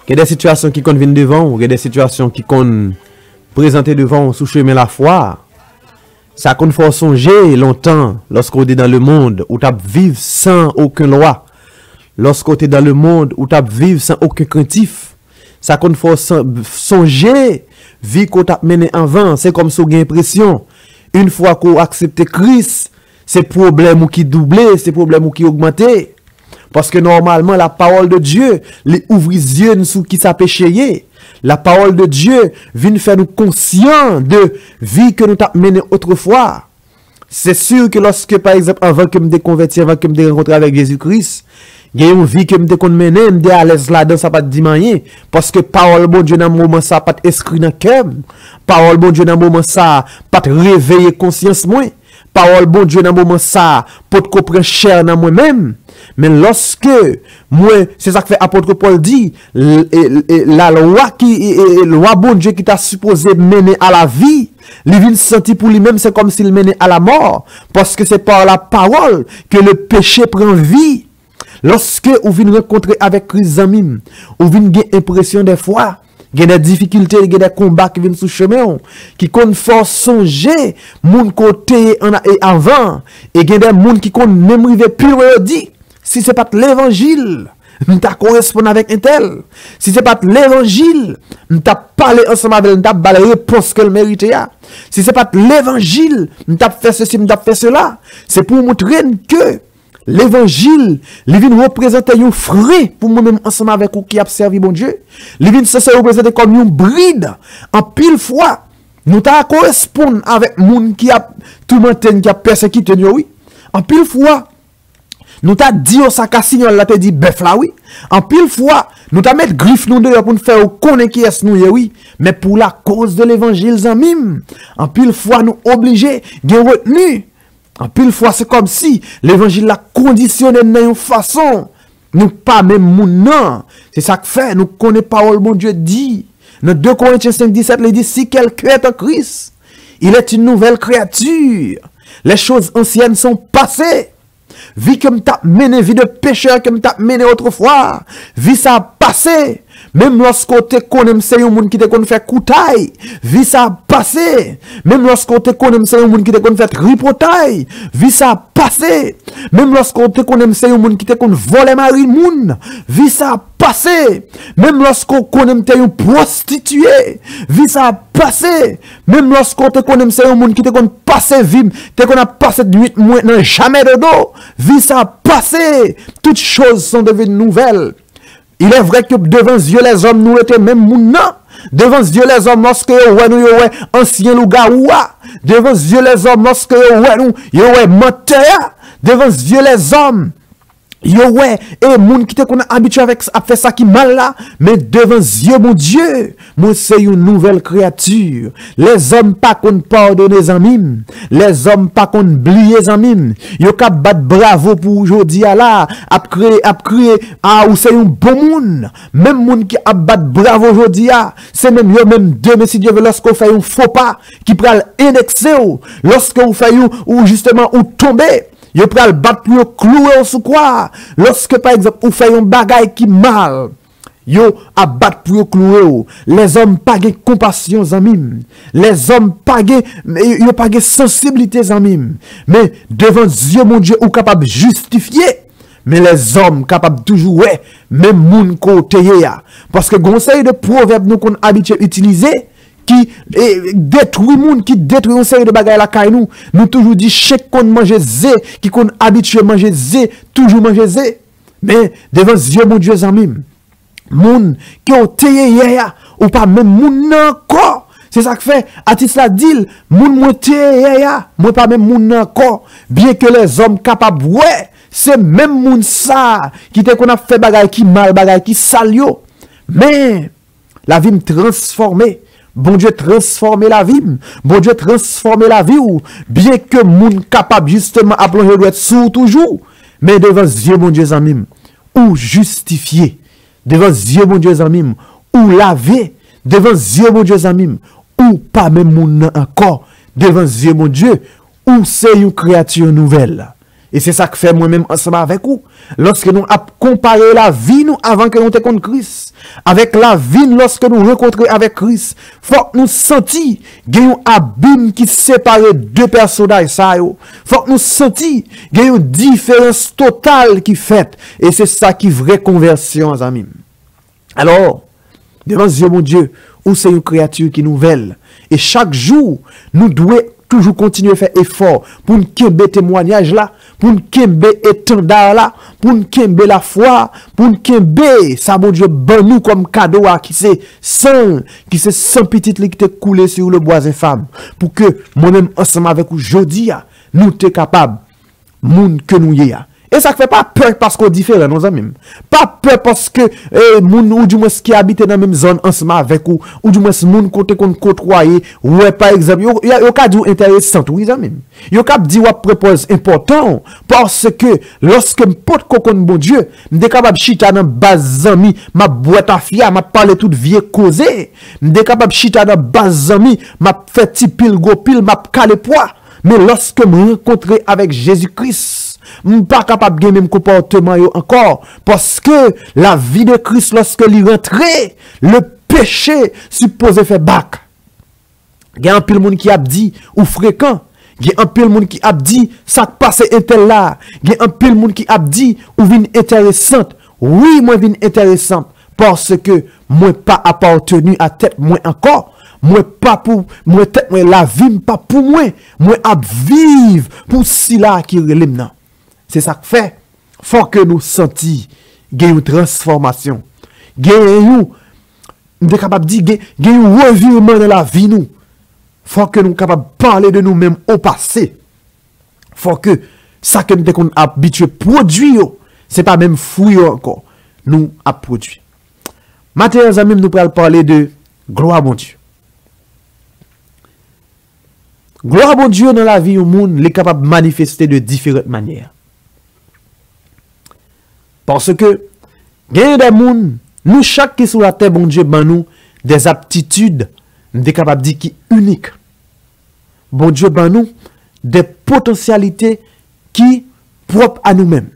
Il y a des situations qui viennent devant, il y a des situations qui présenter devant sous chemin la foi. Ça qu'on faut songer longtemps lorsqu'on est dans le monde où tu vivre sans aucune loi. Lorsqu'on est dans le monde où tu vivre sans aucun craintif. Ça qu'on faut songer vie qu'on t'a mené avant, c'est comme si on a l'impression une fois qu'on accepte Christ, c'est problème qui doublé, c'est problème qui augmenté. Parce que normalement la parole de Dieu les ouvre les yeux sous qui ça péché. La parole de Dieu vient faire nous conscients de vie que nous avons menée autrefois. C'est sûr que lorsque, par exemple, avant que je me convertis, avant que je me rencontre avec Jésus-Christ, il y a une vie que je me menée, je me à l'aise là-dedans, ça pas dit rien. Parce que parole bon Dieu dans le moment ça pas inscrit dans le cœur. Parole bon Dieu dans le moment ça pas réveiller conscience moi. Parole bon Dieu dans le moment ça pour te comprendre cher dans moi-même. Mais lorsque moi, c'est ça que fait apôtre Paul dit, la loi bon Dieu qui t'a supposé mener à la vie, il vient sentir pour lui-même, c'est comme s'il menait à la mort. Parce que c'est par la parole que le péché prend vie. Lorsque vous venez rencontrer avec Christ, vous venez avoir l'impression des fois, il y a des difficultés, il y a des combats qui viennent sous chemin, qui comptent fort songer, mon côté avant, et il y a des gens qui comptent même arriver plus loin, dit. Si ce n'est pas l'évangile, nous t'a correspondre avec un tel. Si ce n'est pas l'évangile, nous t'a parlé ensemble avec nous t'a la réponse qu'elle méritait. Si ce n'est pas l'évangile, nous t'a fait ceci, nous t'a fait cela. C'est pour montrer que l'évangile, il vient représenter un frais pour moi-même ensemble avec vous qui a servi bon Dieu. Il vient se représenter comme une bride. En pile fois, nous t'a correspondre avec moun qui a tourmenté, qui a persécuté, oui. En pile fois, nous t'a dit au sac à signal là, te dit bœuf là, oui. En pile fois, nous t'a mettre griffe nous dehors pour nous faire connaître qui est nous, oui. Mais pour la cause de l'évangile, zamim. En pile fois, nous obligés de retenir. En pile fois, c'est comme si l'évangile l'a conditionné d'une façon. Nous pas même moun non. C'est ça que fait, nous connaissons parole, bon Dieu dit. Dans 2 Corinthiens 5, 17, il dit, si quelqu'un est en Christ, il est une nouvelle créature. Les choses anciennes sont passées. Vie que m't'a mené, vie de pécheur que m't'a mené autrefois. Vie ça a passé. Même lorsqu'on te connaît, c'est un monde qui te connaît faire coutaille. Vie ça a passé. Même lorsqu'on te connaît, c'est un monde qui te connaît faire ripotaille. Vie ça a passé. Même lorsqu'on te connaît, c'est un monde qui te connaît voler mari moun. Vie ça a passé. Même lorsqu'on connaît, t'es une prostituée. Vie ça a passé. Même lorsqu'on te connaît, c'est un monde qui te connaît passer vie. Te connaît passer 8 mois, non jamais de dos. Vie ça a passé. Toutes choses sont devenues nouvelles. Il est vrai que devant Dieu les hommes nous étaient même mounans. Devant Dieu les hommes lorsque nous ancien lougaoua. Devant Dieu les hommes lorsque nous menteur. Devant Dieu les hommes. Et moun qui te qu'on a habitué avec à faire ça qui mal là, mais devant Dieu mon Dieu, moi c'est une nouvelle créature. Les hommes pas qu'on pardonne les amis, les hommes pas qu'on oublier les amis. Yo ka battre bravo pour aujourd'hui là, a crier ou c'est un bon monde. Même monde qui a battre bravo aujourd'hui c'est même yo même deux mais si Dieu veut lorsqu'on fait un faux pas qui pral indexer lorsque vous fait ou justement ou tomber. Yo pral battre pour clouer sous quoi? Lorsque par exemple ou fait un bagay qui mal, yo a battre pour clouer. Les hommes pas de compassion zamim. Les hommes pas yo pas de sensibilité zamim. Mais devant Dieu mon Dieu ou capable justifier. Mais les hommes capables toujours ouais même moun côté ya. Parce que conseil de proverbe nous qu'on habitué utiliser qui détruit moun qui détruit une série de bagages la caille nous toujours dit chaque qu'on mange zé qui qu'on habitué manger zé toujours manger zé mais devant Dieu mon Dieu amis moun qui ont tayé ya ou pas même moun encore c'est ça que fait artiste la dit moun moi tayé ya moi pas même moun encore bien que les hommes capables ouais c'est même moun ça qui te qu'on a fait bagaille qui mal bagaille qui sale yo mais la vie me transformée. Bon Dieu transformer la vie. Bon Dieu transformer la vie. Bien que moun capable justement à plonger doit être sous toujours. Mais devant Dieu mon Dieu amis. Ou justifier. Devant Dieu mon Dieu amis. Ou laver. Devant Dieu mon Dieu amis. Ou pas même moun encore. Devant Dieu mon Dieu. Ou c'est une créature nouvelle. Et c'est ça que fait moi-même ensemble avec vous. Lorsque nous avons comparé la vie nous avant que nous te contre Christ, avec la vie lorsque nous rencontrons avec Christ, faut que nous sentions qu'il y a un abîme qui sépare deux personnages. Faut que nous sentions qu'il y a une différence totale qui fait. Et c'est ça qui est vraie conversion, amis. Alors, devant Dieu, mon Dieu, où c'est une créature qui est nouvelle. Et chaque jour, nous devons toujours continuer à faire effort pour nous kembe témoignage là, pour nous kembe étendard là, pour nous kembe la foi, pour nous kembe ça bon Dieu ban nous comme cadeau qui c'est sans petite qui te coulé sur le bois infâme pour que moi-même ensemble avec vous aujourd'hui nous te capable monde que nous y a. Et ça ne fait pas peur parce qu'on est différent, nos amis. Pas peur parce que moun ou du moins qui habite dans la même zone ensemble avec ou du moins moun côté qu'on côtoyer, ouais par exemple, yo ka di intéressant, oui amis. Yo ka di ou propose important parce que lorsque m'pote kokon bon Dieu, m'de capable chita dans base ami, m'a boîte à fia, m'a parler toute vie causé, m'de capable chita dans base ami, m'a fait ti pile go pile, m'a calé poids. Mais lorsque me rencontrer avec Jésus-Christ, je ne suis pas capable de gagner même comportement encore. Parce que la vie de Christ, lorsque il rentrait, le péché supposé faire bac. Il y a un peu de monde qui a dit, ou fréquent. Il y a un peu de monde qui a dit, ça passe un tel là. Il y a un peu de monde qui a dit, ou vient intéressante. Oui, moi vient intéressante. Parce que moi pas appartenu à tête moi encore. Moi pas pour moi tête moi la vie pas pour moi à vivre pour si là qui relève non. C'est ça que fait faut que nous sentir une transformation. Nous capable dire un revirement dans la vie nous. Faut que nous capable parler de nous-mêmes au passé. Faut que ça que nous sommes habitués produire, c'est pas même fruit encore. Nous a produit. Maintenant, amis, nous allons parler de gloire à mon Dieu. Gloire à mon Dieu dans la vie au monde, il est capable de manifester de différentes manières. Parce que, il y a des gens, nous, chaque qui est sur la terre, bon Dieu, ben nous, des aptitudes, nous sommes capables de dire qui uniques. Bon Dieu, ben nous, des potentialités qui propres à nous-mêmes.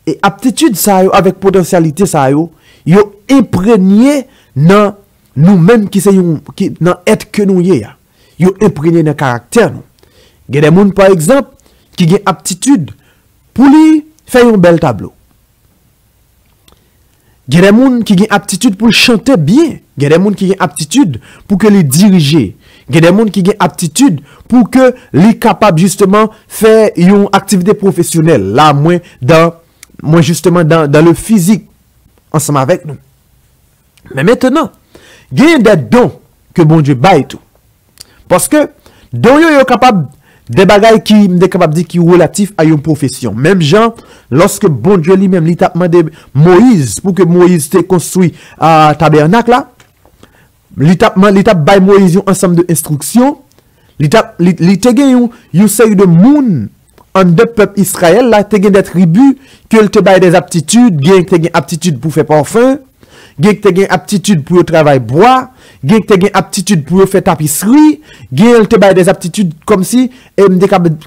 Et aptitude, ça, avec potentialité, ça, yo imprégné dans nous-mêmes qui sont dans être que nous y a. Yo imprégné dans caractère nous. Il y a des gens par exemple qui ont aptitude pour lui faire un bel tableau. Il y a des gens qui ont aptitude pour chanter bien. Il y a des gens qui ont aptitude pour que les diriger. Il y a des gens qui ont aptitude pour que les capables justement faire une activité professionnelle. Là moi justement dans le physique ensemble avec nous. Mais maintenant, il y a des dons que bon Dieu baille tout. Parce que, dons yo capable des bagailles qui est capable de dire qui relatif à une profession. Même Jean, lorsque bon Dieu lui-même lui t'a demandé Moïse pour que Moïse te construit à tabernacle là, lui t'a baille Moïse un ensemble de instructions, lui te gagné une série de moun en deux peuples Israël là, te gagné des tribus que te baille des aptitudes, te gagné aptitude pour faire parfum, te gagné aptitude pour travailler bois, te gagné aptitude pour faire tapisserie, te baille des aptitudes comme si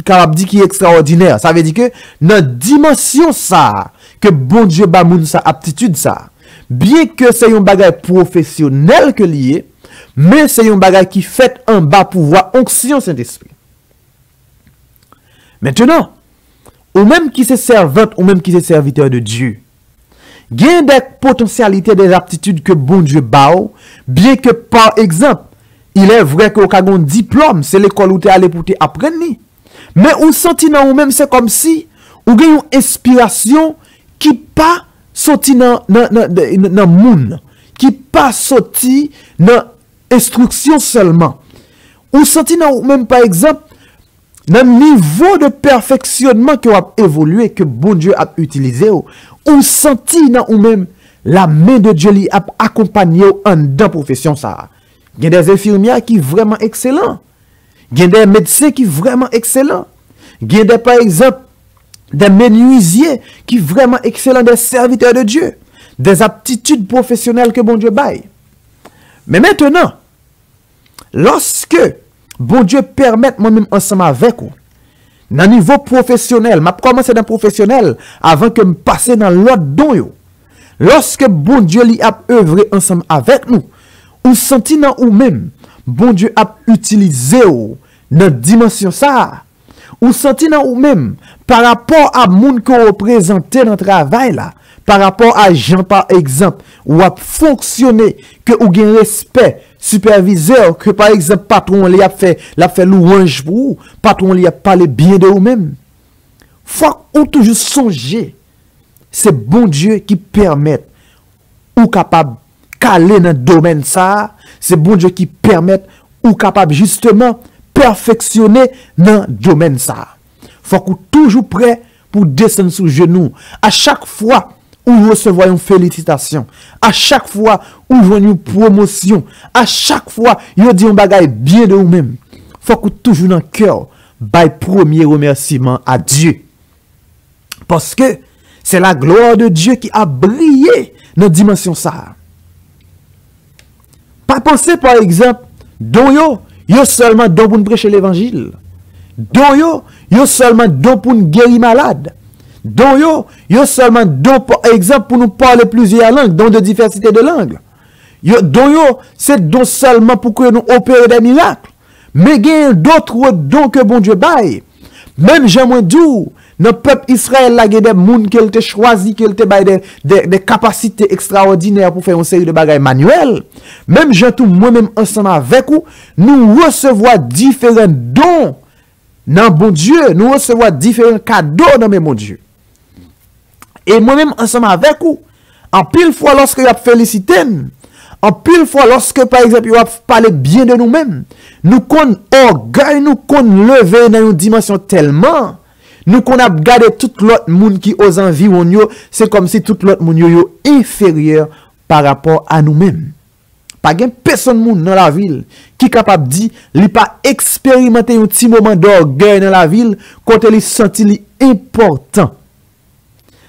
capable dit qui est extraordinaire. Ça veut dire que dans dimension ça que bon Dieu ba moun sa aptitude ça, bien que c'est un bagage professionnel que lié, mais c'est un bagage qui fait en bas pour voir onction Saint-Esprit. Maintenant, ou même qui se servante, ou même qui se serviteur de Dieu, il y a des potentialités, des aptitudes que bon Dieu bao, bien que par exemple, il est vrai que vous avez un diplôme, c'est l'école où tu es allé pour apprendre. Mais ou senti dans ou même c'est comme si ou avez une inspiration qui pas sorti dans monde, qui pas sorti dans instruction seulement. Ou senti dans ou même par exemple dans le niveau de perfectionnement que vous avez évolué, que bon Dieu a utilisé, ou senti dans ou même la main de Dieu qui a accompagné en dans la profession ça. Il y a des infirmières qui sont vraiment excellents. Il y a des médecins qui sont vraiment excellents. Il y a par exemple des menuisiers qui sont vraiment excellents, des serviteurs de Dieu. Des aptitudes professionnelles que bon Dieu baille. Mais maintenant, lorsque bon Dieu permet moi-même ensemble avec vous, Dans le niveau professionnel, je commence dans le professionnel avant que je passe dans l'autre don yo. Lorsque bon Dieu li a œuvré ensemble avec nous, ou senti dans ou même, bon Dieu a utilisé ou dans dimension ça, ou senti dans ou même, par rapport à moun que représenté dans le travail là, par rapport à Jean par exemple, ou a fonctionné, que ou gen respect, superviseur, que par exemple patron li a fait louange pour vous, patron li a parlé bien de vous-même. Faut ou toujours songer, c'est bon Dieu qui permet ou capable caler dans le domaine ça, c'est bon Dieu qui permet ou capable justement perfectionner dans le domaine ça. Faut qu'on toujours prêt pour descendre sous genou. À chaque fois où recevez une félicitation, à chaque fois où vous une promotion, à chaque fois vous dit un bagage bien de vous-même, faut que toujours dans le cœur, bail premier remerciement à Dieu. Parce que c'est la gloire de Dieu qui a brillé dans la dimension ça. Pas penser par exemple, don yo seulement don pour nous prêcher l'évangile. Don yo seulement don pour nous guérir malade. Don yo seulement don par exemple pour nous parler plusieurs langues, don de diversité de langues. Don c'est don seulement pour que nous opérer des miracles. Mais il y a d'autres dons que bon Dieu baille. Même Jean Dou, dans le peuple Israël, il y a des gens qui ont choisi, qui ont des capacités extraordinaires pour faire une série de bagages manuels. Même Jean tout, moi-même ensemble avec vous, nous recevons différents dons dans bon Dieu. Nous recevons différents cadeaux dans mon Dieu. Et moi-même ensemble avec vous, en pile fois lorsque vous félicité, en pile fois lorsque par exemple vous parlé bien de nous-mêmes, nous qu'on orgueil, nous qu'on lever dans une dimension tellement, nous qu'on a gardé tout l'autre monde qui ose environ, c'est comme si tout l'autre monde yo inférieur par rapport à nous-mêmes. Pas gen personne moun dans la ville qui est capable de dire, li pas expérimenter un petit moment d'orgueil dans la ville, quand il senti li important.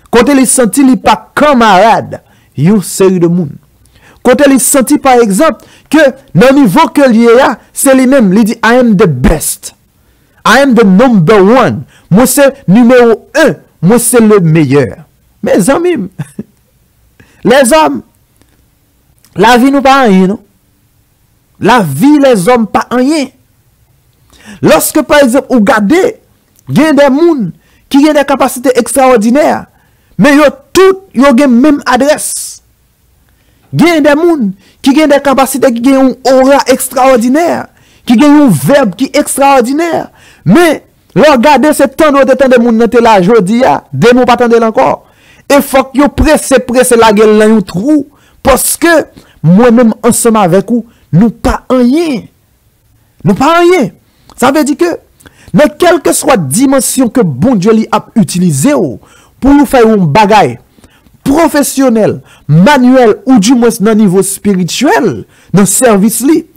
Quand il senti li pas camarade, une série de moun. Quand il senti par exemple que dans le niveau que il y a, c'est lui-même, il dit I am the best. I am the number one. Moi c'est numéro 1. Moi c'est le meilleur. Mes amis, les hommes, la vie nous pas rien, non? La vie, les hommes pas rien. Lorsque par exemple, vous regardez, il y a des gens qui ont des capacités extraordinaires, mais ils ont toutes la même adresse. Il y a des gens qui ont des capacités, qui ont une aura extraordinaire, qui ont un verbe qui est extraordinaire. Mais, regardez, c'est tant de gens qui sont là aujourd'hui, des mots pas attendre encore. Et il faut que vous pressez la gueule dans un trou, parce que moi-même, ensemble avec vous, nous pas rien. Nous pas rien. Ça veut dire que, dans quelle que soit dimension que bon Dieu a utilisé pour nous faire un bagage professionnel, manuel ou du moins dans niveau spirituel, dans le service li,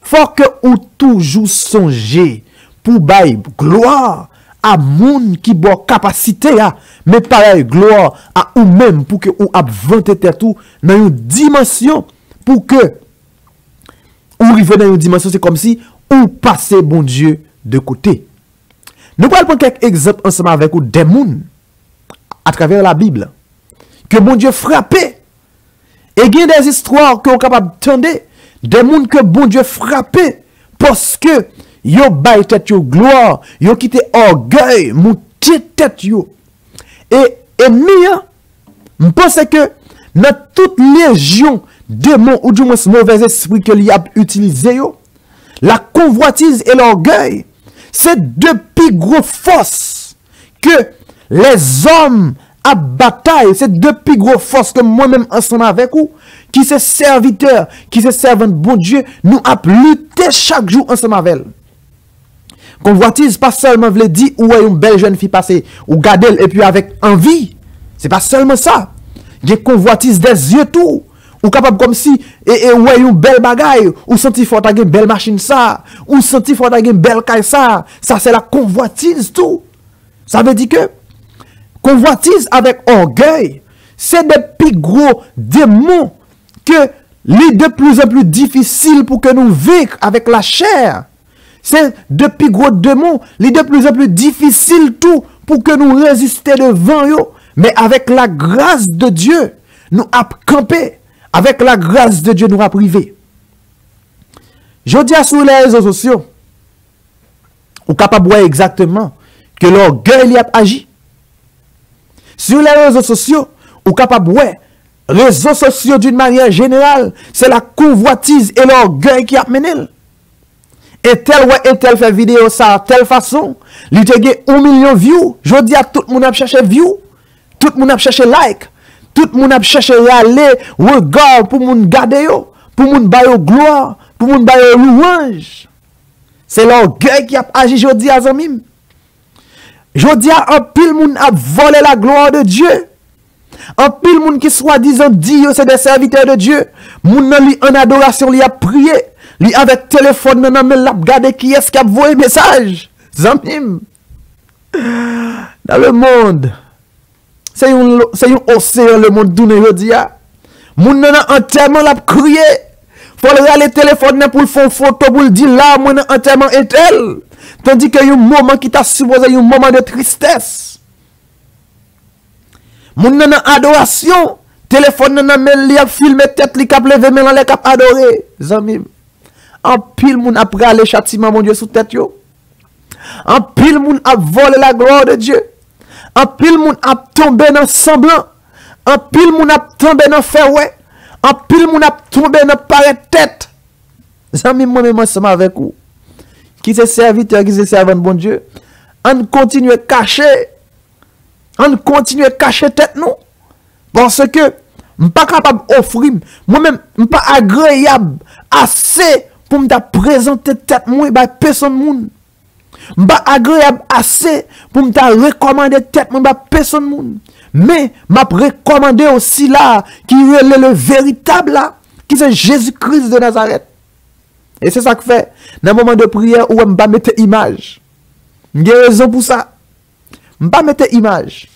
faut que ou toujours songer pour bailler gloire à moun qui bon capacité mais pareil gloire à ou même pour que ou avante tout dans une dimension pour que ou arriver dans une dimension c'est comme si ou passer bon Dieu de côté. Nous allons prendre quelques exemples ensemble avec vous des moun à travers la Bible que bon Dieu frappait. Et il y a des histoires que vous capable d'entendre des moun que bon Dieu frappait parce que yo bay tête yo gloire, yo quitté orgueil, monté tête yo. Et mia, je pense que dans toute légion démons ou du moins mauvais esprit que lui a utilisé yo, la convoitise et l'orgueil, c'est deux plus gros forces que les hommes à bataille, c'est deux plus gros forces que moi-même ensemble avec vous, qui c'est serviteur, qui c'est servant de bon Dieu, nous a lutté chaque jour ensemble avec elle. Convoitise, pas seulement veut dire où est une belle jeune fille passée, ou garder et puis avec envie. C'est pas seulement ça. Il y a convoitise des yeux tout. Ou capable comme si, ou est une belle bagaille, ou senti fort une belle machine ça, ou senti fort une belle caille ça. Ça c'est la convoitise tout. Ça veut dire que, convoitise avec orgueil, c'est des plus gros démons que les de plus en plus difficiles pour que nous vivions avec la chair. C'est depuis gros démons, les de plus en plus difficile tout pour que nous résister devant eux. Mais avec la grâce de Dieu, nous avons campé. Avec la grâce de Dieu, nous avons privé. Je dis à sur les réseaux sociaux, vous êtes capable de voir exactement que l'orgueil y a agi. Sur les réseaux sociaux, vous êtes capable de voir réseaux sociaux d'une manière générale, c'est la convoitise et l'orgueil qui a mené. Et tel fait vidéo ça de telle façon, il te gagne 1 million de views. Je dis à tout le monde a cherché view, tout le monde a cherché like, tout le monde a cherché aller, regard pour moun garder yo, pour moun bayo gloire, pour moun bayo louange. C'est l'orgueil qui a agi, je dis à Zamim. Je dis à un pile moun a volé la gloire de Dieu. Un pile moun qui soi-disant dit c'est des serviteurs de Dieu. Moun nan li en adoration, li a prié. Li avec téléphone nan men l'a gade qui est-ce qui a envoyé message. Zamim. Dans le monde, c'est un océan le monde tourne jodi a. Moun nan enterrement l'a crié. Faut aller téléphone pour le faire photo pour le dire là moi nan enterrement est tel. Tandis que un moment qui t'a supposé un moment de tristesse. Moun nan adoration, téléphone nan men li a filmé tête li k'ap lever men li k'ap adorer. Zamim. En pile moun a pris le châtiment mon Dieu sous tête yo. En pile moun a volé la gloire de Dieu. En pile moun a tombé dans semblant. En pile moun a tombé dans ferway. En pile moun a tombé dans paraît tête. Zamim moi-même ensemble avec vous. Qui c'est serviteur, qui c'est servant de bon Dieu. On continue à cacher. On continue à cacher tête nous. Parce que je ne suis pas capable d'offrir. Moi-même, je ne suis pas agréable assez pour me présenter tête moi et personne moun. Je ne suis pas agréable assez pour me recommander tête moi et personne moun. Mais je recommandé aussi là qui est le véritable là, qui c'est Jésus-Christ de Nazareth. Et c'est ça que fait dans le moment de prière où je ne vais pas mettre image. J'ai raison pour ça. Je ne vais pas mettre image.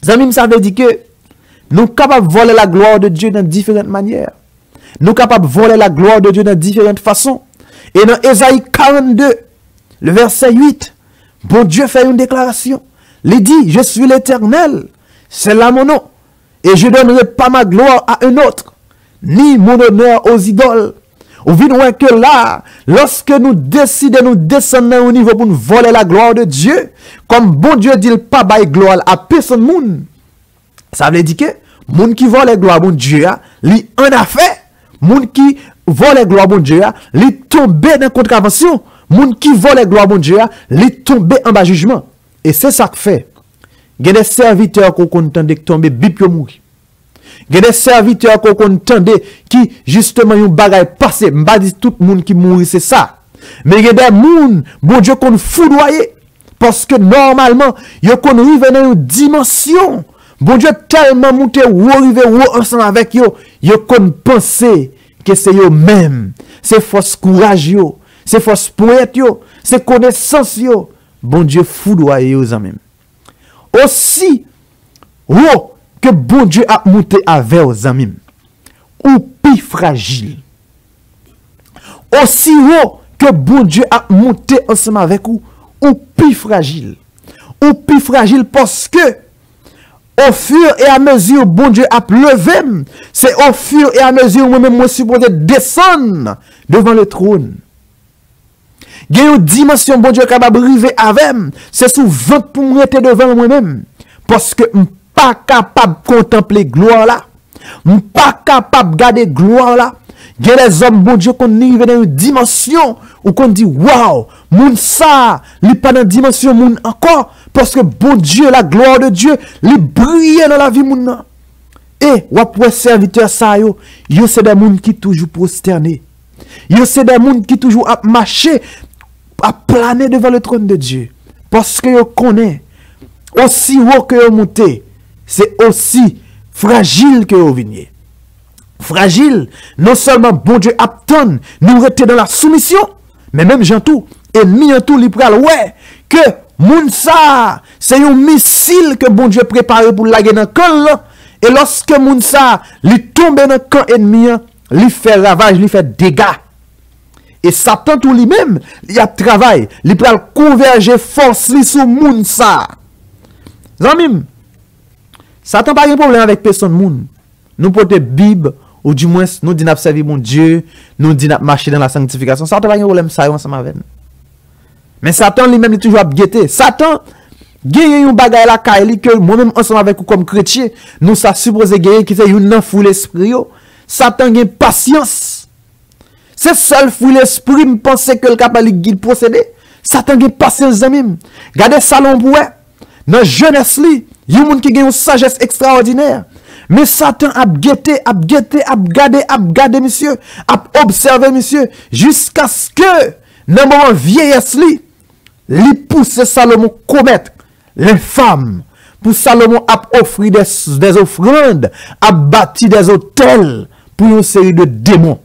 Zamim, ça veut dire que nous sommes capables de voler la gloire de Dieu dans différentes manières. Nous sommes capables de voler la gloire de Dieu dans différentes façons. Et dans Ésaïe 42, le verset 8, bon Dieu fait une déclaration. Il dit, je suis l'Éternel, c'est là mon nom. Et je ne donnerai pas ma gloire à un autre, ni mon honneur aux idoles. Ou vient que là, lorsque nous décidons de descendre au niveau pour nous voler la gloire de Dieu, comme bon Dieu dit pas bail gloire à personne moun. Ça veut dire que moun qui vole la gloire bon Dieu, li en a fait. Moun qui vole la gloire bon Dieu, li tombe dans contravention. Moun qui vole la gloire bon Dieu, li tombe en bas jugement. Et c'est ça que fait. Il y a des serviteurs qu'on entend tomber bip yo mouri. Il y a des serviteurs qu'on entend qui justement yon bagay passé, m'pa dit tout le monde qui mourit c'est ça. Mais il y a des moun, bon Dieu qu'on foudroyer parce que normalement, yo qu'on rive dans une dimension. Bon Dieu tellement monté ou arrivé ou ensemble avec yo, yo qu'on penser que c'est yo même. C'est force courage yo, c'est force poète yo, c'est connaissance yo. Bon Dieu foudroyer yo même. Aussi oh, que bon Dieu a monté avec aux amis, ou plus fragile. Aussi haut que bon Dieu a monté ensemble avec vous, ou plus fragile. Ou plus fragile parce que, au fur et à mesure bon Dieu a levé, c'est au fur et à mesure moi-même moi supposé descendre devant le trône. Il y a une dimension bon Dieu capable de arriver avec, c'est souvent pour me rester devant moi-même. Parce que pas capable de contempler gloire là. Pas capable de garder gloire là. Il y a des hommes, bon Dieu, qu'on arrive dans une dimension où qu'on dit, waouh, moun ça, li pas dans une dimension moun encore. Parce que bon Dieu, la gloire de Dieu, li brille dans la vie moun. Et, wap serviteur ça yo c'est des moun qui toujours prosterné. Yo c'est des moun qui toujours a marché, a planer devant le trône de Dieu. Parce que yo connaît, aussi haut que yo monté, c'est aussi fragile que vous veniez. Fragile, non seulement bon Dieu attend, nous rester dans la soumission, mais même Jean tout, ennemi en tout, li pral ouais, que moun sa, c'est un missile que bon Dieu prépare pour la dans camp, et lorsque moun sa, li tombe dans camp ennemi, li fait ravage, li fait dégâts. Et Satan tout lui-même, il a travail, il peut converger force li sur moun ça. Zamim, Satan pas de problème avec personne moun. Nous porter Bible ou du moins nous dit n'a servir mon Dieu, nous dit n'a marcher dans la sanctification. Satan pas de problème ça ensemble avec nous. Mais Satan lui-même il toujours guetté. Satan gagne un bagay la kaili que moi-même ensemble avec vous comme chrétien, nous ça supposé gagner qui c'est une foule esprit yo. Satan gagne patience. C'est seul foule l'esprit me penser que le capable guide procéder. Satan gagne patience zamim. Regardez Salomon pour dans jeunesse li, il y a un monde qui gagne une sagesse extraordinaire. Mais Satan a guetté, a gardé monsieur, a observé monsieur jusqu'à ce que dans moment vieillesse li pousse Salomon commettre les femmes. Pour Salomon a offert des offrandes, a bâti des hôtels pour une série de démons.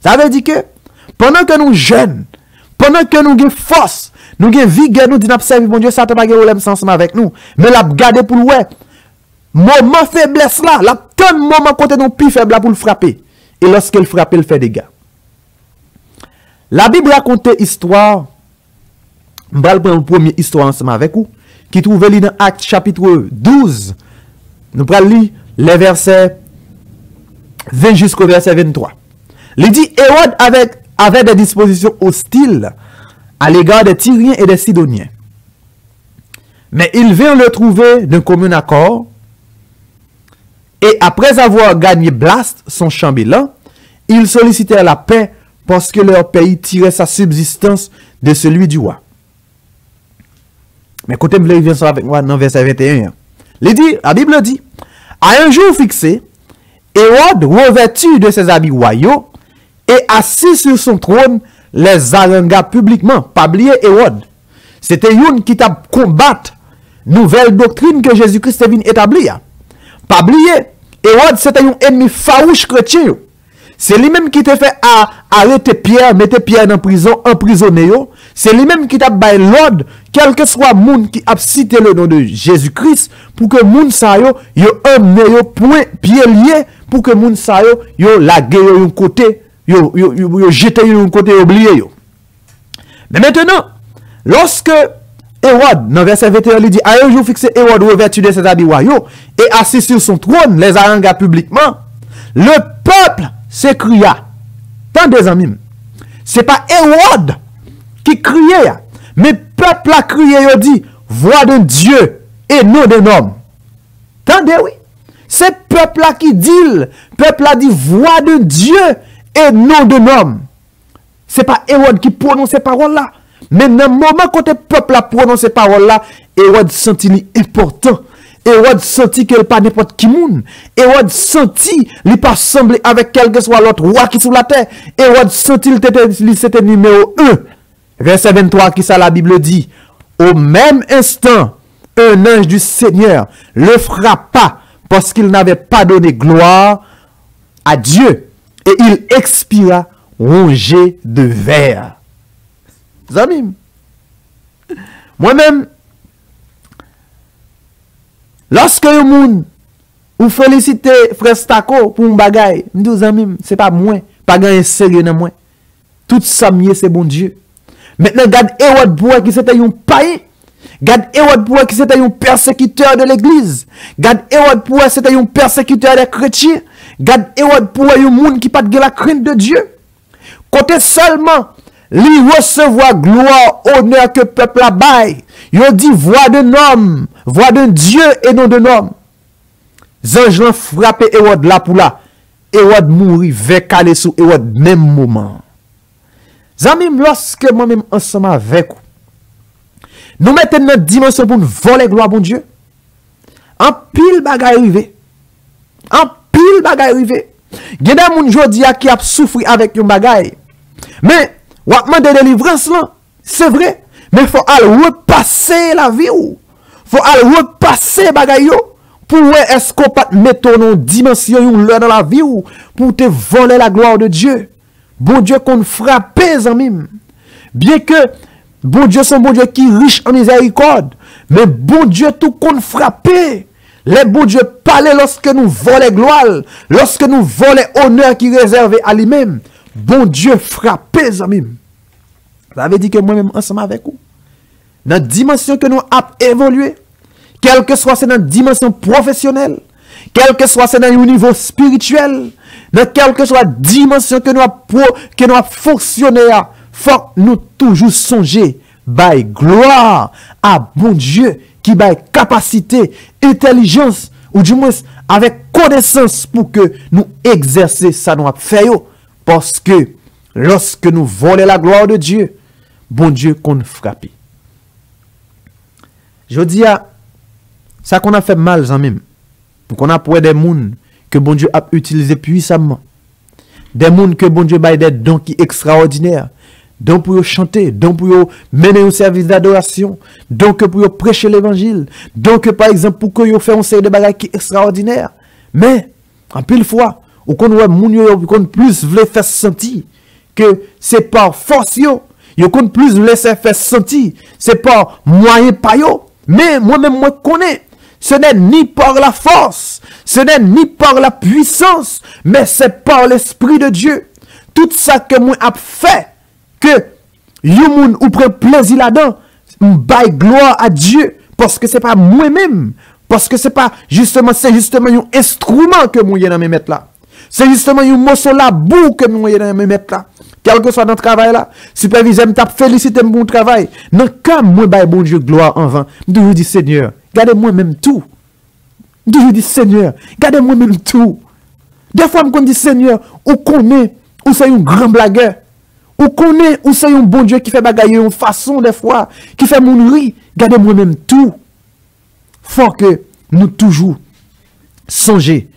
Ça veut dire que pendant que nous jeunes, pendant que nous avons force, nous avons vigueur, nous disons servir mon Dieu, Satan n'a pas de problème ensemble avec nous. Mais la garder pour le moment faiblesse là, la ton moment côté nous plus faible là pour le frapper. Et lorsqu'il frappe, il fait des dégâts. La Bible raconte histoire. Je vais prendre la première histoire ensemble avec vous, qui trouve dans Actes chapitre 12. Nous allons lire les versets 20 jusqu'au verset 23. Il dit, Hérode avait des dispositions hostiles à l'égard des Tyriens et des Sidoniens. Mais ils vinrent le trouver d'un commun accord, et après avoir gagné Blast, son chambellan, ils sollicitèrent la paix parce que leur pays tirait sa subsistance de celui du roi. Mais écoutez, il vient avec moi dans verset 21. La Bible dit, à un jour fixé, Hérode, revêtu de ses habits royaux, et assis sur son trône, les harangua publiquement. Pas oublier Hérode. C'était une qui t'a combattu nouvelle doctrine que Jésus-Christ est venu établir. Pas oublier, Hérode c'était un ennemi farouche chrétien. C'est lui-même qui t'a fait arrêter Pierre, mettre Pierre en prison, emprisonner. C'est lui-même qui t'a baillé l'ordre, quel que soit le monde qui a cité le nom de Jésus-Christ, pour que moun sa yo emmené point pied lié, pour que moun sa yo lagué yon côté, yo jeté yon côté oublié yo. Mais maintenant, lorsque Hérode, dans verset 21, il dit, à un jour fixé, Hérode revêtu de ses habits royaux, et assis sur son trône, les harangua publiquement, le peuple s'écria. Tant des amis, c'est pas Hérode qui criait, mais le peuple a crié, il dit, voix d'un Dieu et non d'un homme. Tendez, oui. C'est le peuple là qui dit, le peuple a dit, voix d'un Dieu et non d'un homme. C'est pas Hérode qui prononce ces paroles-là. Mais dans le moment quand le peuple a prononcé ces paroles-là, Hérode sentit important. Hérode sentit qu'il pas n'importe qui moun. Hérode sentit qu'il pas semblé avec quel que soit l'autre roi qui est sur la terre. Hérode sentit qu'il c'était numéro 1. Verset 23 qui ça la Bible dit. Au même instant, un ange du Seigneur le frappa parce qu'il n'avait pas donné gloire à Dieu. Et il expira rongé de verre. Zamim. Moi-même, lorsque un monde ou félicite frère Stako pour un bagay, me dis zamim, c'est pas moi, pas gagner sérieux dans moi. Tout ça mieux c'est bon Dieu. Maintenant garde Hérode pour qui c'était un païen. Garde Hérode pour qui c'était un persécuteur de l'église. Garde Hérode pour c'était un persécuteur des chrétiens. Garde Hérode pour un monde qui pas de la crainte de Dieu. Côté seulement lui recevoir gloire, honneur que peuple a bail. Il dit voix d'un homme, voix d'un Dieu et non d'un homme. Zange l'ont frappé Hérode là pour là. Hérode mourit, vers calé sous Hérode même moment. Zamim, lorsque moi-même ensemble avec vous, nous mettons notre dimension pour nous voler gloire bon Dieu. En pile bagay arrivé. En pile bagay arrivé. Il y a des gens jodi qui a souffert avec un bagay. Mais ou a demandé délivrance là, c'est vrai, mais il faut aller repasser la vie ou. Faut aller repasser bagay yo pour est-ce qu'on pas mettre une dimension dans la vie ou pour te voler la gloire de Dieu. Bon Dieu qu'on frappe amis. Bien que bon Dieu son bon Dieu qui est riche en miséricorde, mais bon Dieu tout qu'on frappe. Les bon Dieu parlent lorsque nous volons gloire, lorsque nous volons honneur qui est réservé à lui-même. bon Dieu frappé, amis. Ça veut dire que moi-même, ensemble avec vous, dans la dimension que nous avons évolué, quel que soit c'est dans la dimension professionnelle, quel que soit c'est dans le niveau spirituel, dans quelle que soit la dimension que nous avons fonctionné, il faut nous toujours songer, by gloire à bon Dieu, qui by capacité, intelligence, ou du moins avec connaissance pour que nous exercer ça nous a fait. Parce que lorsque nous volons la gloire de Dieu, bon Dieu qu'on frappe. Je dis à ça qu'on a fait mal, même. Qu'on a pour des gens que bon Dieu a utilisé puissamment. Des gens que bon Dieu a des dons qui extraordinaires. Donc pour chanter, donc pour mener un service d'adoration, donc pour prêcher l'évangile, donc par exemple pour que vous fassiez un série de bagages qui extraordinaire. Mais en pile fois, ou qu'on voit moun plus veut faire sentir que c'est par force yo qu'on plus veut faire sentir c'est par moyen pa yo. Mais moi-même moi connais, ce n'est ni par la force, ce n'est ni par la puissance, mais c'est par l'Esprit de Dieu. Tout ça que moi a fait que yon ou prend plaisir là-dedans, bail gloire à Dieu parce que c'est pas moi-même, parce que c'est pas justement c'est justement un instrument que moi dans mes mettre là. C'est justement un morceau la boue que moi dans mes mettre là. Quel que soit dans le travail là, superviseur t'a félicité pour mon travail. Non comme moi bail bon Dieu gloire en vain. Je dis Seigneur, gardez-moi même tout. Je dis Seigneur, gardez-moi même tout. Des fois me dit Seigneur, ou connaît ou c'est un grand blagueur. Ou connaît ou c'est un bon Dieu qui fait bagaille une façon des fois qui fait mon rire, gardez-moi même tout. Faut que nous toujours songer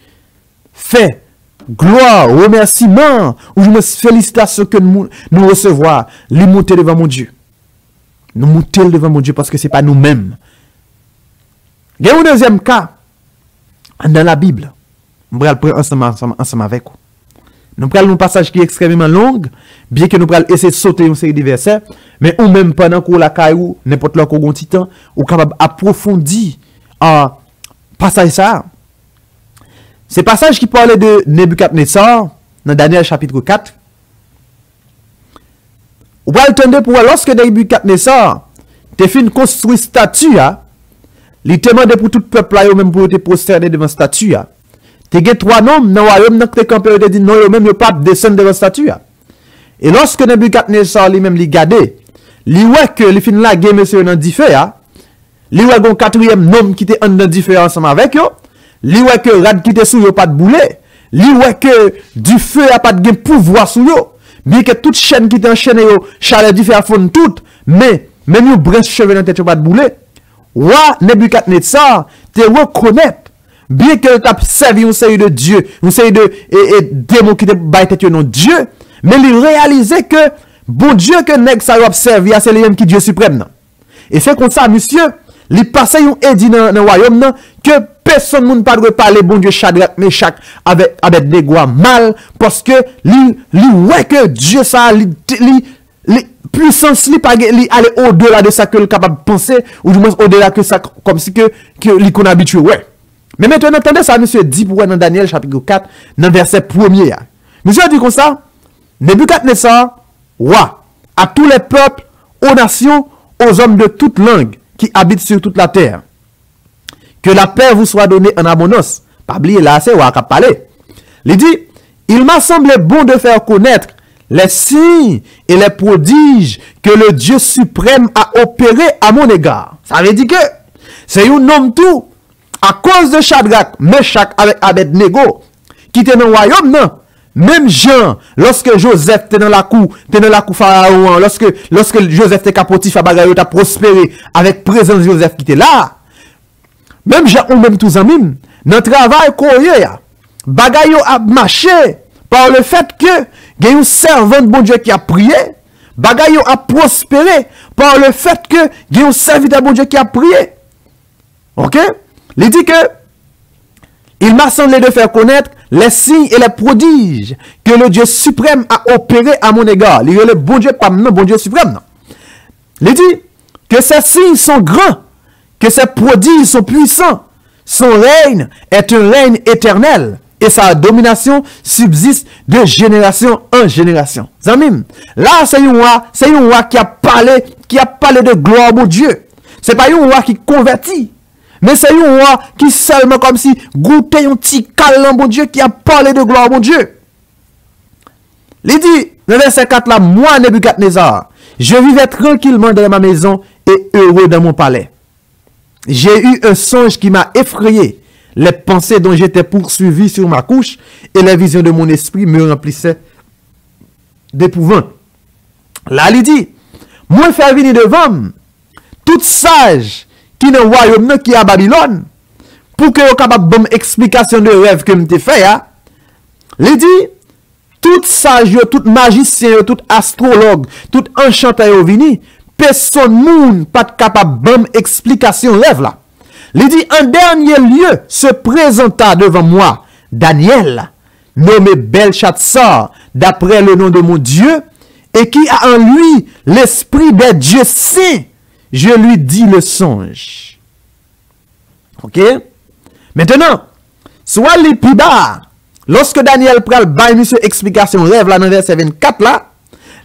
fait gloire, remerciement, ou je me félicite ce que nous recevons, les monter devant mon Dieu. Nous monter devant mon Dieu parce que ce n'est pas nous-mêmes. Il y a un deuxième cas dans la Bible. On va le prendre ensemble avec vous. Nous prenons un passage qui est extrêmement long, bien que nous allons essayer de sauter une série de versets, mais ou même pendant qu'on la caillou, n'importe là qu'on petit temps, ou capable approfondir passage ça. C'est passage qui parlait de Nebuchadnezzar dans Daniel chapitre 4. Ou va entendre pour lorsque Nebuchadnezzar te fin construit statue, il te demande pour tout peuple là même pour te prosterner devant statue. Te gen trois noms dans le royaume qui te campé te dit non yo même yo pas descendre devant statue. Et lorsque Nebuchadnezzar lui même li gade, li wè que li fin la gen monsieur dans di feu li wè gon quatrième nom qui te en dans di feu ensemble avec yo, li wè que rad qui te sou yo pas de boulet, li wè que du feu a pas de pouvoir sou yo, bien que toute chaîne qui te enchaîné yo chalet di feu a fond tout, mais même yo branche cheveux dans tête yo pas de boulet. Roi Nebuchadnezzar te reconnaître bien que tu as servi une série de dieux, une série de démons qui te baillent non Dieu, mais il réalisait que bon Dieu que nèg ça a servi c'est lui même qui Dieu suprême. Et c'est comme ça monsieur, il passait un édit dans le royaume que personne ne peut parler bon Dieu Shadrach Meshach avec Abednego mal parce que lui ouais que Dieu ça puissance li pas li aller au-delà de ça que le capable penser ou du moins au-delà que ça comme si que li qu'on habitué ouais. Mais maintenant, attendez ça, monsieur dit pour dans Daniel chapitre 4, dans verset 1er. Monsieur dit comme ça, Nebuchadnezzar, roi, à tous les peuples, aux nations, aux hommes de toute langue qui habitent sur toute la terre. Que la paix vous soit donnée en abondance. Pas oublier là, c'est roi qui a parlé. Il dit, il m'a semblé bon de faire connaître les signes et les prodiges que le Dieu suprême a opérés à mon égard. Ça veut dire que c'est un homme tout. À cause de Shadrach, Meshach avec Abednego, qui était dans le royaume, non? Même Jean, lorsque Joseph était dans la cour Pharaon, lorsque Joseph était capotif à Bagayo, a prospéré avec présence de Joseph qui était là. Même Jean, ou même tous amis, dans le travail qu'on y a, Bagayo a marché par le fait que, il y a un servant de bon Dieu qui a prié, Bagayo a prospéré par le fait que, il y a un serviteur de bon Dieu qui a prié. Ok? Il dit que il m'a semblé de faire connaître les signes et les prodiges que le Dieu suprême a opéré à mon égard. Il y a le bon Dieu, pas non, bon Dieu suprême. Non. Il dit que ces signes sont grands, que ces prodiges sont puissants. Son règne est un règne éternel et sa domination subsiste de génération en génération. Zamim, là c'est un roi qui a parlé de gloire au Dieu. C'est pas un roi qui convertit, mais c'est un roi qui seulement comme si goûtait un petit câlin bon Dieu qui a parlé de gloire au Dieu. Il dit, le verset 4 là, moi Nebuchadnezzar, je vivais tranquillement dans ma maison et heureux dans mon palais. J'ai eu un songe qui m'a effrayé. Les pensées dont j'étais poursuivi sur ma couche et les visions de mon esprit me remplissaient d'épouvante. Là, il dit, moi faire venir devant tout sage qui dans le royaume qui est à Babylone pour que vous capable de donner explication de rêve que je fait. Il dit, tout sage, tout magicien, tout astrologue, tout enchanteur vini, personne moun pas capable de donner explication rêve là. Il dit, en dernier lieu, se présenta devant moi Daniel, nommé Belshazzar, d'après le nom de mon Dieu, et qui a en lui l'esprit des dieux saints. Je lui dis le songe. Ok? Maintenant, soit les plus bas, lorsque Daniel pral bail monsieur explication rêve là dans verset 24 là,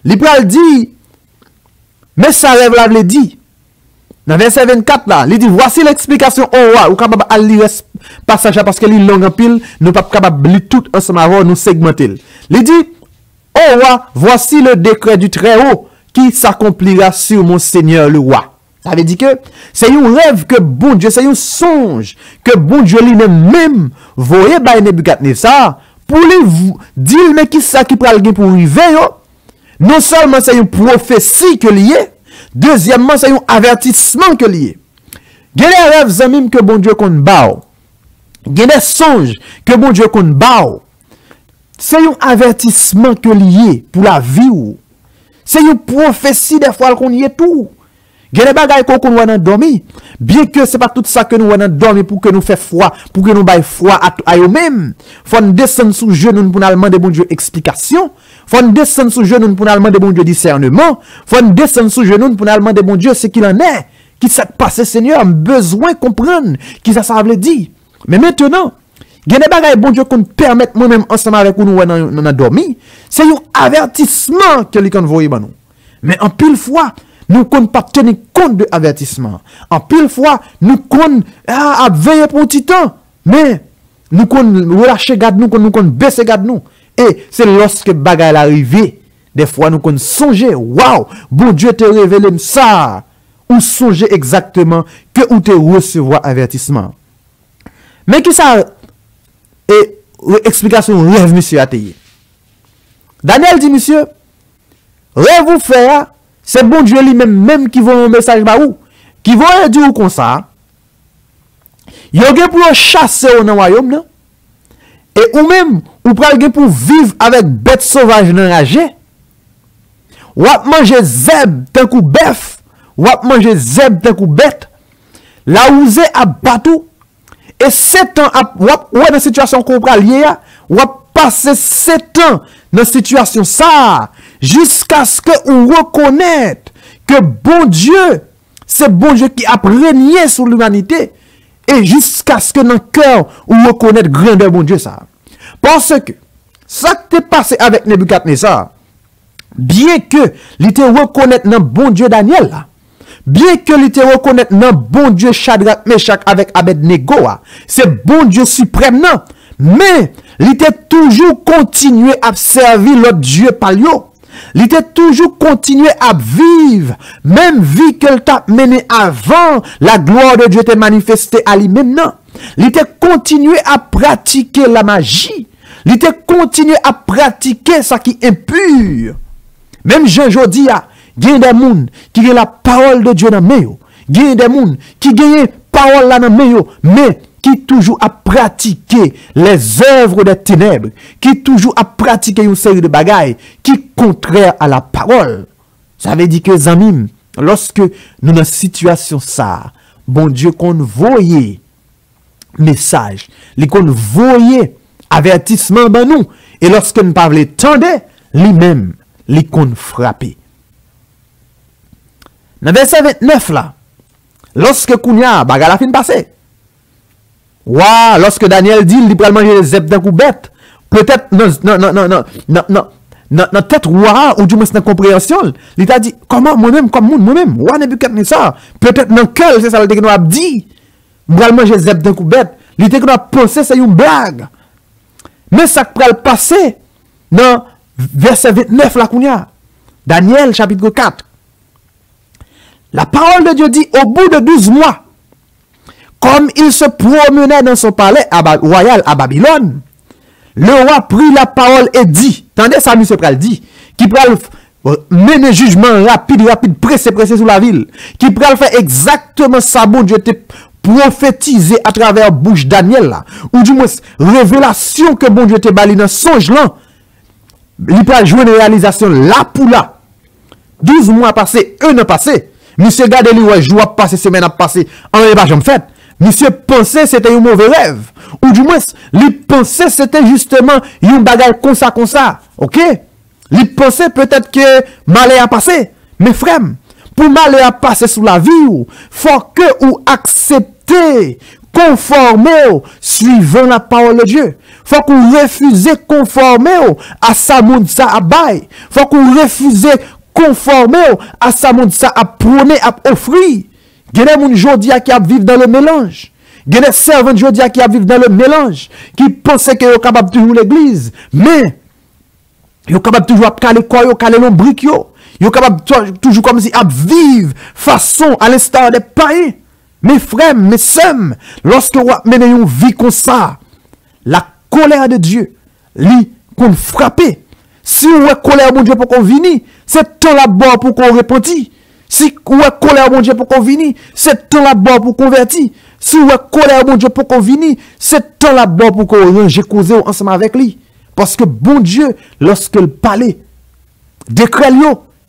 il pral dit, mais ça rêve là le dit. Dans verset 24 là, il dit, voici l'explication au roi. Ou capable de lire passage parce que il long en pile, nous pas capable de lire tout ensemble avant nous segmenter. Il dit, au roi, voici le décret du Très-Haut qui s'accomplira sur mon Seigneur le roi. Ça veut dire que c'est un rêve que bon Dieu, c'est un songe que bon Dieu lui-même voyait par Nebuchadnezzar pour lui dire mais qui ça qui pral pour arriver. Non seulement c'est une prophétie que lié, deuxièmement, c'est un avertissement que lié. Il y a des rêves zamim que bon Dieu compte bao. Il y a des songes que bon Dieu compte bao. C'est un avertissement que lié pour la vie. C'est une prophétie des fois qu'on y est tout. Il y a des bagailles qu'on va dormir. Bien que ce n'est pas tout ça que nous allons dormir pour que nous fassions froid, pour que nous baillons froid à eux-mêmes. Il faut nous descendre sous genou pour nous demander bon Dieu explication. Il faut nous descendre sous genou pour nous demander bon Dieu discernement. Il faut nous descendre sous genou pour nous demander bon Dieu ce qu'il en est. Qui s'est passé, Seigneur, besoin de comprendre qui ça veut dire. Mais maintenant, il y a des bagailles bon Dieu qu'on permet moi-même ensemble avec nous nous dormir. C'est un avertissement que nous voyons nous. Mais en pile fois, nous ne pouvons pas tenir compte de l'avertissement. En pile fois, nous pouvons veiller pour un petit temps. Mais nous pouvons relâcher garde nous, nous pouvons baisser garde nous. Et c'est lorsque bagaille arrive, des fois nous pouvons songer, waouh, bon Dieu te révélé ça. Ou songer exactement que ou te recevoir avertissement. Mais qui ça et explication rêve monsieur a tayé. Daniel dit monsieur, rêve vous faire, c'est bon Dieu lui-même qui voit un message ba ou, qui va dire comme ça. Yo gen pour chasser au dans royaume non? Et ou même ou pral gen pour vivre avec bête sauvage dans ragé. Ou ap manger zèb tant kou bœuf, ou ap manger zèb tant kou bête. La ouze a batou. Et 7 ans, ou dans situation qu'on pral lié, ou passer 7 ans dans situation ça, jusqu'à ce que on reconnaisse que bon Dieu, c'est bon Dieu qui a régné sur l'humanité, et jusqu'à ce que dans le cœur, on reconnaisse grandeur bon Dieu ça. Parce que, ça qui est passé avec Nebuchadnezzar, bien que l'ité reconnaisse dans bon Dieu Daniel là, bien que l'ité reconnaisse dans bon Dieu Shadrach, Meshach avec Abednego, c'est bon Dieu suprême non, mais l'ité toujours continué à servir l'autre Dieu palio. Il était toujours continué à vivre, même vie qu'elle t'a mené avant, la gloire de Dieu était manifestée à lui-même. Non. Il était continué à pratiquer la magie. Il était continué à pratiquer ce qui est impur. Même Jean Jodi, il y a des gens qui ont la parole de Dieu dans le main. Il y a des gens qui ont la parole dans le main, mais qui toujours a pratiqué les œuvres des ténèbres, qui toujours a pratiqué une série de bagailles qui contraire à la parole. Ça veut dire que, zamim, lorsque nous dans une situation ça, bon Dieu qu'on voyait message, qu'on voyait avertissement ben nous, et lorsque nous parlons tendez, lui-même, qu'on frappé. Dans verset 29 là, lorsque Kounia, baga la fin passé, Waouh, lorsque Daniel dit, il peut manger les zèbres d'un coup bête. Peut-être, non, tête roi, ou du moins, c'est une compréhension. Il t'a dit, comment, moi-même, roi Nebuchadnezzar, peut-être dans quel, c'est ça, le techno a dit, moi, manger les zèbres d'un coup bête. Il techno a pensé, c'est une blague. Mais ça peut le passer dans verset 29, là, qu'on y a. Daniel, chapitre 4. La parole de Dieu dit, au bout de 12 mois, comme il se promenait dans son palais royal à Babylone, le roi prit la parole et dit, attendez ça, monsieur Pral dit, qui pral mener jugement rapide, pressé sur la ville, qui pral faire exactement ça, bon Dieu, était prophétisé à travers bouche Daniel là, ou du moins, révélation que bon Dieu te bali dans songe là, il pral jouer une réalisation là pour là. 12 mois passés, 1 an passé, monsieur gade lui, ouais, jour a passé, semaine a passé, en pas jamais fait. Monsieur pensait c'était un mauvais rêve. Ou du moins, lui pensait c'était justement un bagage comme ça. Ok? Lui pensait peut-être que malheur a passé. Mais frère, pour malheur a passé sous la vie, faut que ou accepter, conformer suivant la parole de Dieu. Faut qu'on refuse conformer à sa monde ça à bail. Faut qu'on refuse conformer à sa monde ça à prôner, à offrir. Il y a des gens qui vivent dans le mélange. Il y a des servants qui vivent dans le mélange. Qui pensent qu'ils sont capables de toujours l'église. Mais, ils sont capables de toujours caler quoi, caler l'ombrique. Ils sont capables toujours comme si à vivre façon à l'instar des païens. Mes frères, mes sœurs, lorsque vous menez une vie comme ça, la colère de Dieu, lui, qu'on frappe. Si vous avez colère de Dieu pour qu'on vienne, c'est temps là-bas pour qu'on repentit. Si vous avez colère mon Dieu pour qu'on vienne, c'est temps là-bas pour convertir. Si vous avez colère mon Dieu pour qu'on vienne, c'est temps là-bas pour qu'on range causer ensemble avec lui. Parce que bon Dieu, lorsque le parlait, décret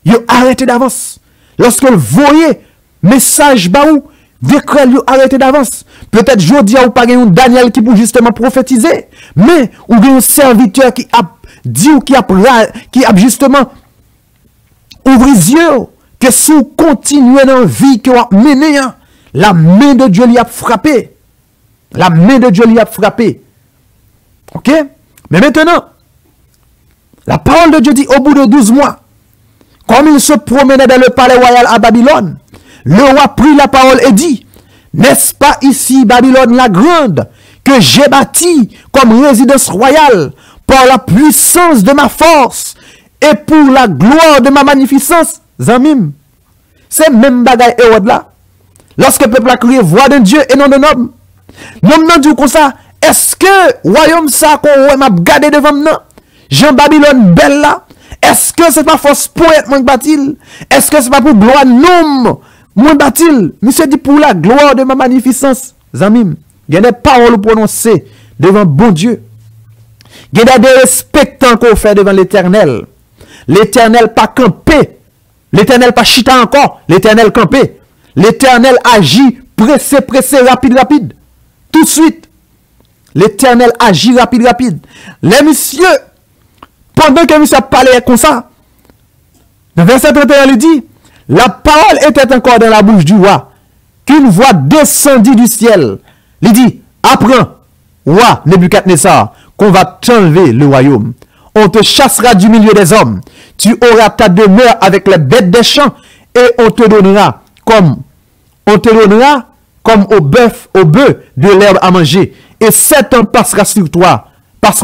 il arrêté d'avance. Lorsque le voyait, message baou, décret il arrêté d'avance. Peut-être jeudi ou pas un Daniel qui peut justement prophétiser, mais ou un serviteur qui a dit ou qui a justement ouvert les yeux. Que si vous continuez dans la vie que vous menez, la main de Dieu lui a frappé. La main de Dieu lui a frappé. Ok? Mais maintenant, la parole de Dieu dit au bout de 12 mois, comme il se promenait dans le palais royal à Babylone, le roi prit la parole et dit, n'est-ce pas ici Babylone la grande, que j'ai bâtie comme résidence royale par la puissance de ma force et pour la gloire de ma magnificence? Zamim, c'est même bagaille Hérode là. Lorsque le peuple a crié voix de Dieu et non de l'homme. L'homme n'a dit comme ça, est-ce que royaume ça qu'on m'a gardé devant moi? Jean Babylone belle là? Est-ce que c'est pas force poète mon batil? Est-ce que c'est pas pour gloire nom mon batil? Monsieur dit pour la gloire de ma magnificence. Zamim, il y a des paroles prononcées devant bon Dieu. Il y a des respectants qu'on fait devant l'Éternel. L'Éternel pas campé. L'Éternel pas chita encore, l'Éternel campé. L'Éternel agit pressé, rapide. Tout de suite. L'Éternel agit rapide. Les messieurs, pendant que monsieur parlait comme ça, dans verset 31, il dit, la parole était encore dans la bouche du roi, qu'une voix descendit du ciel. Il dit, apprends, roi Nebuchadnezzar, qu'on va t'enlever le royaume. On te chassera du milieu des hommes. Tu auras ta demeure avec les bêtes des champs et on te donnera comme au bœuf de l'herbe à manger. Et 7 ans passeront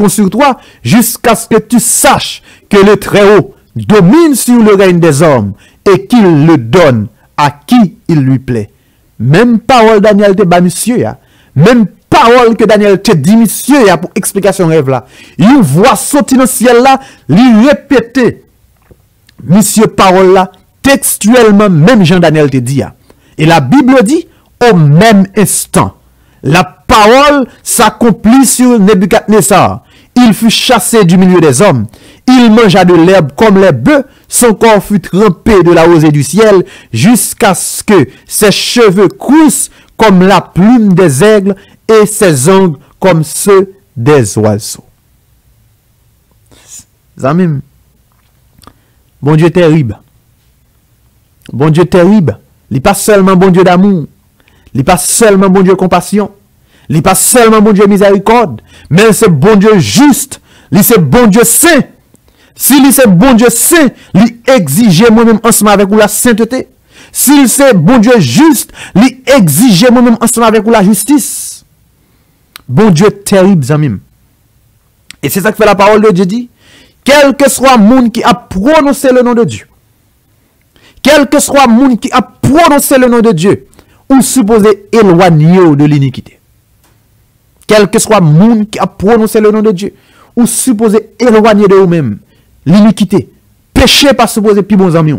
sur toi jusqu'à ce que tu saches que le Très-Haut domine sur le règne des hommes et qu'il le donne à qui il lui plaît. Même parole Daniel te bat monsieur, même parole que Daniel te dit, monsieur, pour explication rêve là. Il voit sortir dans le ciel là, lui répéter, monsieur, parole là, textuellement, même Jean-Daniel te dit. Et la Bible dit, au même instant, la parole s'accomplit sur Nebuchadnezzar. Il fut chassé du milieu des hommes. Il mangea de l'herbe comme les bœufs. Son corps fut trempé de la rosée du ciel jusqu'à ce que ses cheveux croussent comme la plume des aigles et ses ongles comme ceux des oiseaux. Zamim. Bon Dieu terrible. Bon Dieu terrible. Il n'est pas seulement bon Dieu d'amour. Il n'est pas seulement bon Dieu de compassion. Li pas seulement bon Dieu miséricorde, mais c'est bon Dieu juste. Li c'est bon Dieu saint. Si li c'est bon Dieu saint, li exige moi-même ensemble avec vous la sainteté. Si c'est bon Dieu juste, li exige moi-même ensemble avec vous la justice. Bon Dieu terrible, zamim. Et c'est ça que fait la parole de Dieu dit. Quel que soit le monde qui a prononcé le nom de Dieu, quel que soit le monde qui a prononcé le nom de Dieu, ou supposé éloigner de l'iniquité. Quel que soit le monde qui a prononcé le nom de Dieu, ou supposé éloigner de vous-même l'iniquité, péché pas supposé plus bons amis.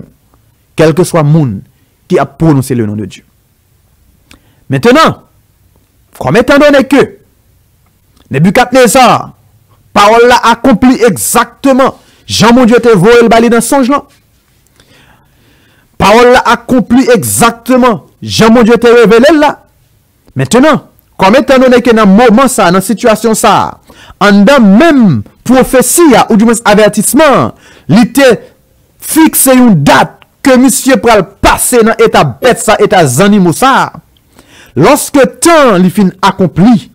Quel que soit le monde qui a prononcé le nom de Dieu. Maintenant, comme étant donné que Nebuchadnezzar, parole là accompli exactement, Jean mon Dieu te voit le bali dans songe là. Parole là accompli exactement, Jean mon Dieu te révélé là. Maintenant, comme étant donné que dans moment ça, dans situation ça, en dans même prophétie ou du moins avertissement, il était fixé une date que monsieur pral passer dans état bête ça, état animaux ça. Lorsque temps li fin accompli,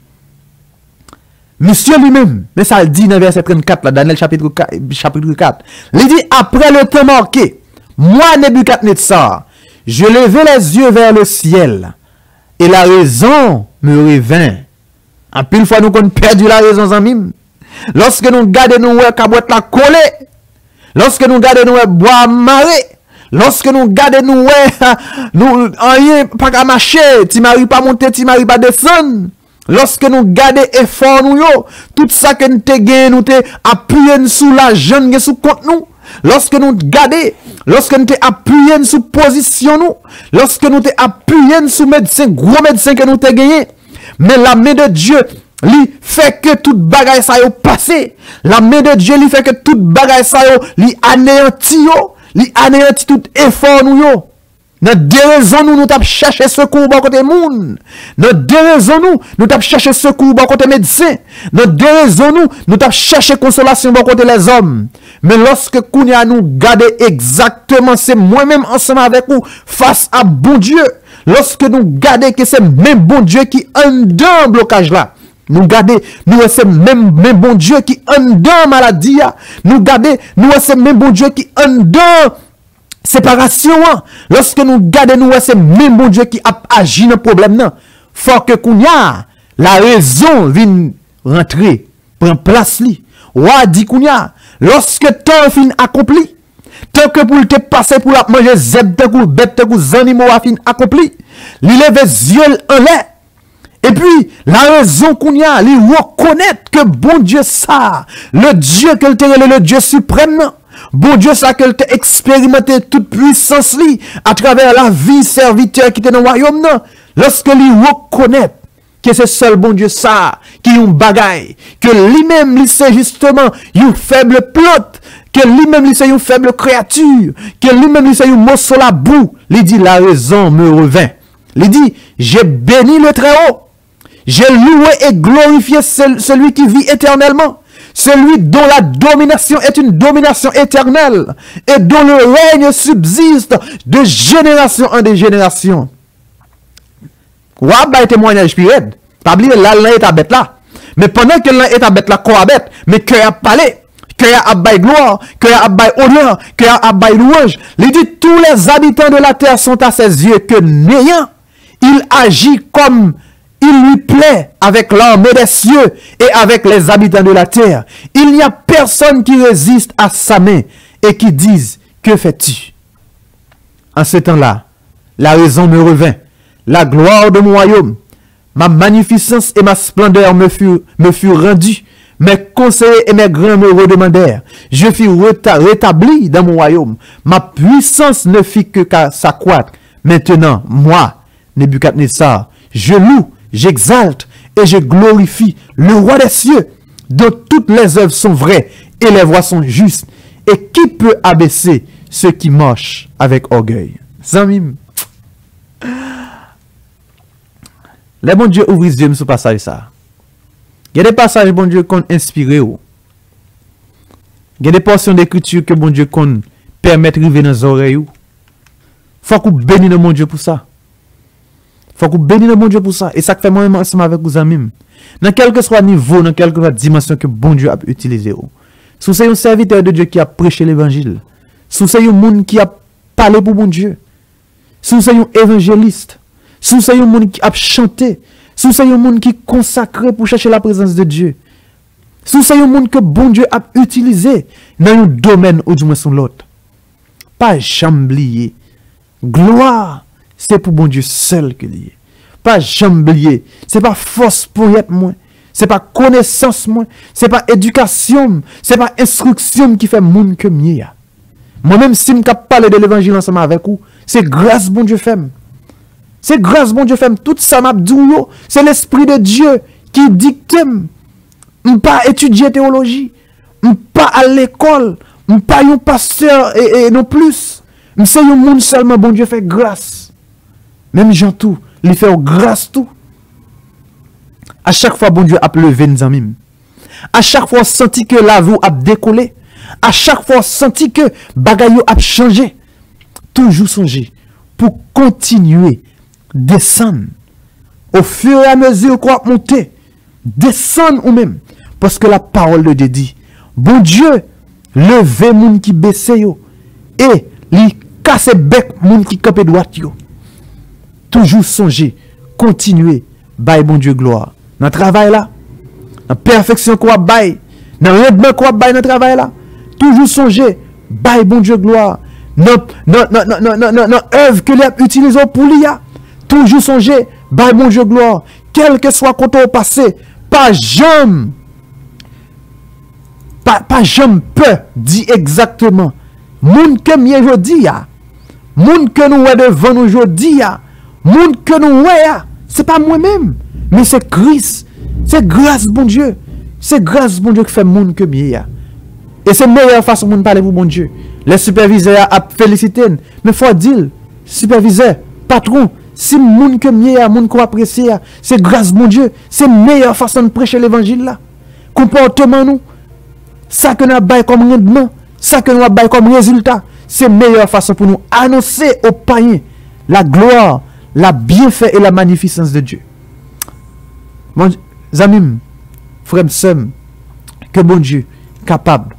monsieur lui-même, mais ça le dit dans verset 34 là, Daniel chapitre 4, il dit après le temps marqué, moi Nebuchadnezzar, je levai les yeux vers le ciel et la raison me revint. En pile fois nous qu'on perdu la raison en mime. Lorsque nous gardons nous cabouette la collée, lorsque nous gardons nous bois maré, lorsque nous gardons nous rien pas qu'à marcher, tu m'arrives pas monter, tu m'arrives pas descendre. Lorsque nous gardons effort nous yo, tout ça que nous te gagné, nous te appuyé sous la jeune sous compte nous. Lorsque nous gardons, lorsque nous te appuyé sous position nous, lorsque nous te appuyé sous médecin, gros médecin que nous te gagné, mais la main de Dieu lui fait que toute bagaille ça yo passé. La main de Dieu lui fait que toute bagaille ça yo lui anéanti tout effort nous yo. Dans deux raisons nous t'a cherché secours bon côté moun. Dans deux raisons nous t'a cherché secours bon côté médecin. Dans deux raisons nous t'a cherché consolation bon côté les hommes. Mais lorsque kounya nous garder exactement c'est moi-même ensemble avec vous face à bon Dieu. Lorsque nous gardons que c'est même bon Dieu qui en dans blocage là. Nous gardons, nous c'est même bon Dieu qui en dans maladie. Nous gardons, nous c'est même bon Dieu qui en dans séparation. Lorsque nous gardons, nous c'est même bon Dieu qui a agi dans le problème là. Faut que kounya la raison vienne rentrer, prend place li. Wa dit kounya, lorsque temps fin accompli, tant que pour te passer pour la manger zeb de goût, bête de goût, animaux a fin accompli, li lève les yeux en l'air. Et puis, la raison qu'on y a, li reconnaître que bon Dieu ça, le Dieu qu'elle te le Dieu suprême, bon Dieu ça qu'elle te expérimenté toute puissance li, à travers la vie serviteur qui était dans le royaume, non. Lorsque li reconnaît que c'est seul bon Dieu ça, qui est un bagaille, que lui-même, lui c'est justement une faible plante, que lui-même, lui c'est une faible créature, que lui-même, lui c'est une morceau la boue, il dit la raison me revint. Il dit, j'ai béni le Très-Haut, j'ai loué et glorifié celui qui vit éternellement, celui dont la domination est une domination éternelle, et dont le règne subsiste de génération en génération. Wap ba témoignage pirate. Pas oublier là est à bête là. Mais pendant que là est à bête là cohabite, mais que a parlé, que a bail gloire, que a bail honneur, que a bail louange. Il dit tous les habitants de la terre sont à ses yeux que n'ayant, il agit comme il lui plaît avec l'armée des cieux et avec les habitants de la terre. Il n'y a personne qui résiste à sa main et qui dise que fais-tu? En ce temps-là, la raison me revint. La gloire de mon royaume, ma magnificence et ma splendeur me furent rendues. Mes conseillers et mes grands me redemandèrent. Je fus rétabli dans mon royaume. Ma puissance ne fit que s'accroître. Maintenant, moi, Nebuchadnezzar, je loue, j'exalte et je glorifie le roi des cieux, dont toutes les œuvres sont vraies et les voies sont justes. Et qui peut abaisser ceux qui marchent avec orgueil? Zamim. Les bon Dieu ouvrent les yeux sur passage ça. Il y a des passages bon Dieu qu'on inspire. Il y a des portions d'écriture que bon Dieu qu'on permet de arriver dans les oreilles. Faut qu'on bénisse mon Dieu pour ça. Faut que vous bénissez le bon Dieu pour ça. Et ça fait moi ensemble avec vos amis. Dans quel que soit le niveau, dans quelle que soit la dimension que bon Dieu a utilisé. Si vous êtes un serviteur de Dieu qui a prêché l'évangile, si vous êtes un monde qui a parlé pour bon Dieu, si vous êtes un évangéliste, si vous êtes un monde qui a chanté, si vous êtes un monde qui est consacré pour chercher la présence de Dieu, si vous êtes un monde que bon Dieu a utilisé dans un domaine ou du moins sur l'autre, pas jamais oublier. Gloire, c'est pour bon Dieu seul que lié. Pas jamais oublier. C'est pas force pour être moi. C'est pas connaissance moi. C'est pas éducation. C'est pas instruction qui fait monde que mieux. Moi-même, si je parle de l'évangile ensemble avec vous, c'est grâce bon Dieu fait. C'est grâce bon Dieu fait. Tout ça m'a dit, c'est l'Esprit de Dieu qui dicte. Je ne pas étudier théologie. Je ne pas à l'école. Je ne pas un pasteur et non plus. C'est un monde seulement bon Dieu fait grâce. Même Jean tout, il fait grâce tout. À chaque fois bon Dieu a levé nos amis. À chaque fois senti que la vie a décollé. À chaque fois senti que bagaille a changé. Toujours songer pour continuer descendre au fur et à mesure qu'on va monter, descendre ou même parce que la parole de Dieu dit bon Dieu levez moun qui baisse yo et li casse bec moun qui campe droite yo. Toujours songer, continuer, bail bon Dieu gloire. Dans travail là, dans perfection qu'on bail, dans rendement qu'on bail dans travail là, toujours songer, bail bon Dieu gloire. Non œuvre que les utilisé pour l'IA, toujours songer, bail bon Dieu gloire. Quel que soit côté au passé, pas jamais peut dire exactement moun que mieux jodi ya, moun que nous devant nous jodi ya, moun que nous ya, c'est pas moi-même, mais c'est Christ, c'est grâce bon Dieu, c'est grâce bon Dieu qui fait moun que mieux ya. Et c'est meilleure façon de parler pour bon Dieu. Les superviseurs a félicité, mais faut dire superviseur, patron, si moun que mieux ya, moun qu'on apprécie, c'est grâce bon Dieu, c'est meilleure façon de prêcher l'évangile là. Comportement nous, ça que nous avons comme rendement, ça que nous avons comme résultat, c'est meilleure façon pour nous annoncer aux païens la gloire, la bienfait et la magnificence de Dieu. Mon amis, frères, sœurs, que bon Dieu capable,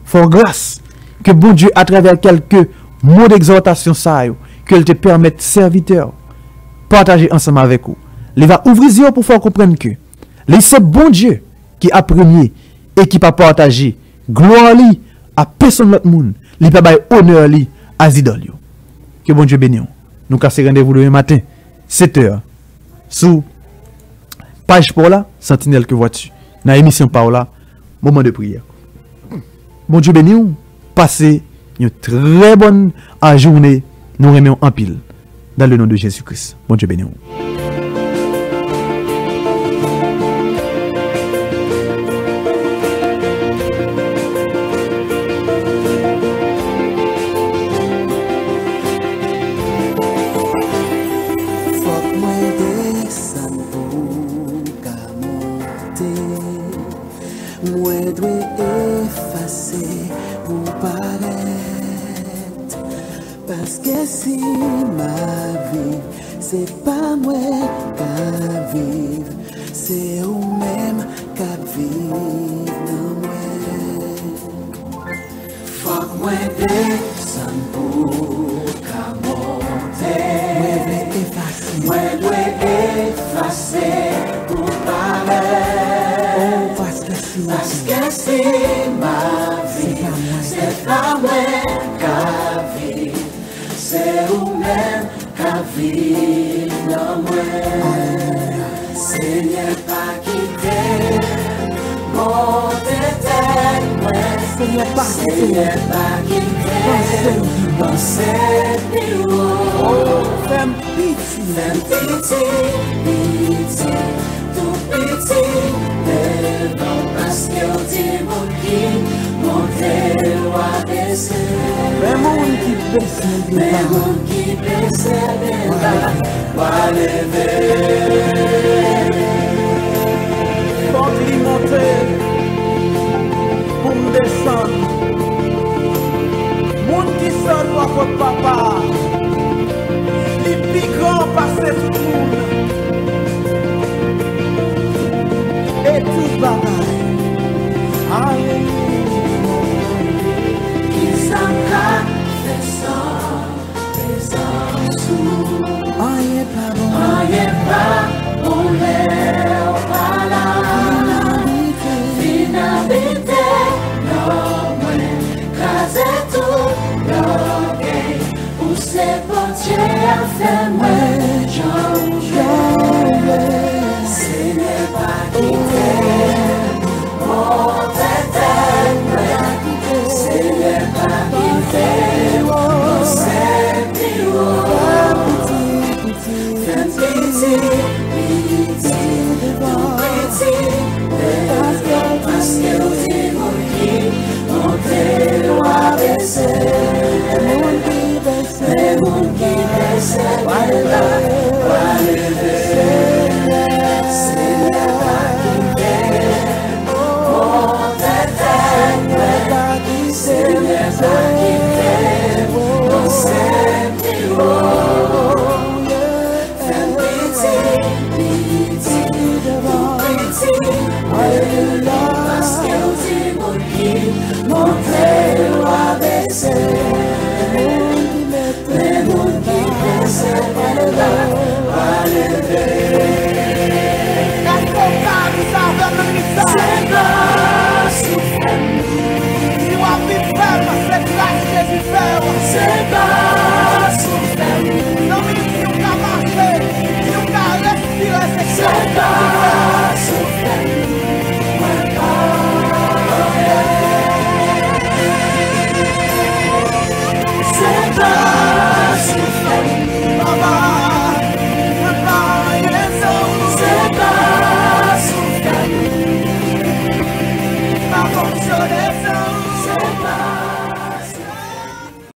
fort grâce, que bon Dieu à travers quelques mots d'exhortation ça, qu'il te permette serviteur partager ensemble avec vous. Il va ouvrir les yeux pour faire comprendre que c'est bon Dieu qui a premier et qui pas partager gloire li à personne l'autre monde, li pas bailler honneur li à idole. Que bon Dieu bénisse. Nous casser rendez-vous demain matin 7h sous page pour la sentinelle que vois-tu dans émission Paola moment de prière. Bon Dieu bénisse. Passez une très bonne journée. Nous remercions en pile dans le nom de Jésus-Christ. Bon Dieu bénisse. Parce que si ma vie, c'est pas moi qui vive, c'est vous-même qui vive dans moi. Faut que moi descende pour monter. Moi dois effacer pour paraître. Oh, parce que si ma vie, c'est pas moi qui vive. C'est vous-même qui vit dans moi. Seigneur, pas quitter mon éternel. Seigneur, pas quitter mon Seigneur. Oh, fais pitié, tout pitié, devant parce que tu mon Dieu va baisser. Mais mon qui baisse va lever. Faut qu'il monte pour me descendre. Mon qui sort votre papa. Les plus grands passent tout le monde. Why